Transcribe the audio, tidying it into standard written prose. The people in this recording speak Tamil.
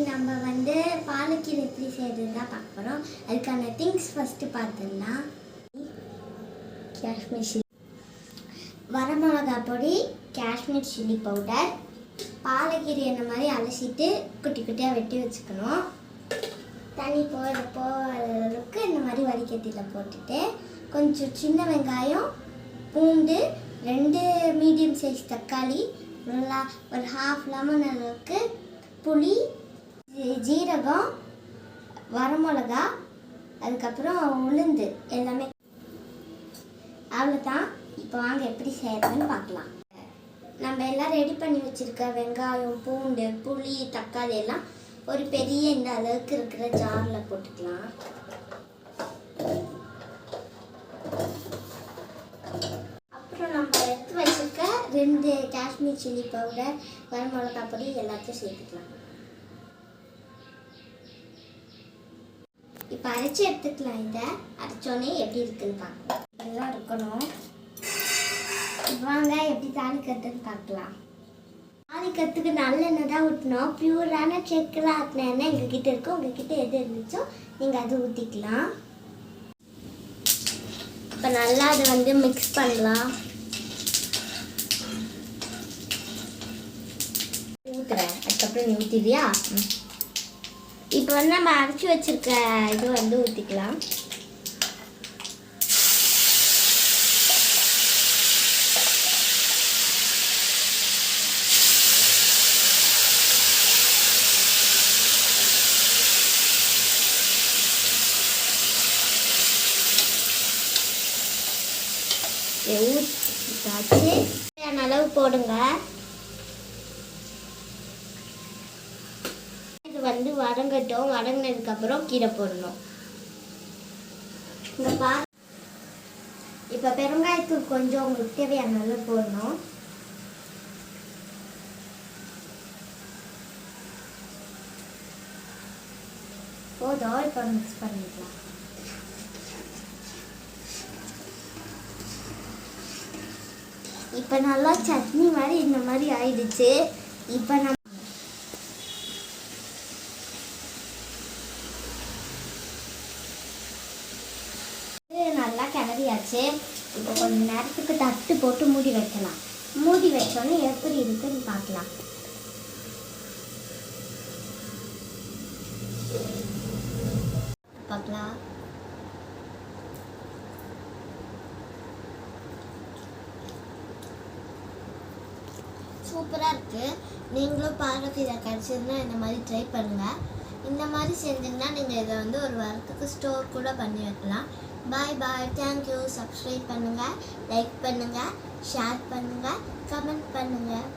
நம்ம வந்து பாலக்கீரை எப்படி செய்யறது தான் பார்க்க போகிறோம். அதுக்கான திங்ஸ் ஃபஸ்ட்டு பார்த்துடலாம். காஷ்மீர் சில்லி, வரமிளகா பொடி, காஷ்மீர் சில்லி பவுடர், பாலக்கீரை இந்த மாதிரி அலசிட்டு குட்டி குட்டியாக வெட்டி வச்சுக்கணும். தண்ணி போகிறதுக்கு இந்த மாதிரி வடிகட்டியில் போட்டுட்டு கொஞ்சம் சின்ன வெங்காயம், பூண்டு, 2 மீடியம் சைஸ் தக்காளி, ஒரு ½ லெமன் அளவுக்கு புளி, ஜீரகம், வரமிளகா, அதுக்கப்புறம் உளுந்து எல்லாமே. அவ்வளோதான். இப்போ வாங்க எப்படி செய்யறதுன்னு பார்க்கலாம். நம்ம எல்லாம் ரெடி பண்ணி வச்சுருக்க வெங்காயம், பூண்டு, புளி, தக்காளி எல்லாம் ஒரு பெரிய இந்த அளவுக்கு இருக்கிற ஜாரில் போட்டுக்கலாம். அப்புறம் நம்ம எடுத்து வச்சுருக்க 2 காஷ்மீர் சில்லி பவுடர், வரமிளகா பொடி எல்லாத்தையும் சேர்த்துக்கலாம். இப்போ அரைச்சி எடுத்துக்கலாம். இதை அரைச்சோன்னே எப்படி இருக்குன்னு பார்க்கலாம். இதெல்லாம் இருக்கணும். வாங்க எப்படி தாளிக்கிறதுன்னு பார்க்கலாம். தாளிக்கிறதுக்கு நல்லெண்ணெய் தான் ஊற்றணும். பியூரான செக்கில் ஆட்டின எண்ணெய் எங்ககிட்ட இருக்கும். உங்ககிட்ட எது இருந்துச்சோ நீங்கள் அது ஊற்றிக்கலாம். இப்போ நல்லா அதை வந்து மிக்ஸ் பண்ணலாம். ஊற்றுறேன், அதுக்கப்புறம் நீ ஊற்றிடுறியா? இப்போ வந்து நம்ம அரைச்சி வச்சிருக்க இது வந்து ஊற்றிக்கலாம். ஊற்றி தேவையான அளவு போடுங்க. இது வந்து வதங்கட்டும். வதங்கினதுக்கப்புறம் கீரை போடணும். இந்த பாரு, இப்போ பெருங்காயத்தூள் கொஞ்சம் உங்களுக்கு தேவையான அளவு போடணும். போதும். இப்போ மிக்ஸ் பண்ணிக்கலாம். இப்போ நல்லா சட்னி மாதிரி இந்த மாதிரி ஆயிடுச்சு. இப்போ நம்ம நல்லா கிளறியாச்சு. இப்போ கொஞ்ச நேரத்துக்கு தட்டு போட்டு மூடி வைக்கலாம். மூடி வச்சோன்னே எப்படி இருக்குன்னு பார்க்கலாம். பார்க்கலாம். சூப்பராக இருக்குது. நீங்களும் பாலக்கீரை கிடச்சதுன்னா இந்த மாதிரி ட்ரை பண்ணுங்கள். இந்த மாதிரி செஞ்சிங்கன்னா நீங்கள் இதை வந்து ஒரு வாரத்துக்கு ஸ்டோர் கூட பண்ணி வைக்கலாம். பாய் பாய். தேங்க்யூ. சப்ஸ்கிரைப் பண்ணுங்கள், லைக் பண்ணுங்கள், ஷேர் பண்ணுங்கள், கமெண்ட் பண்ணுங்கள்.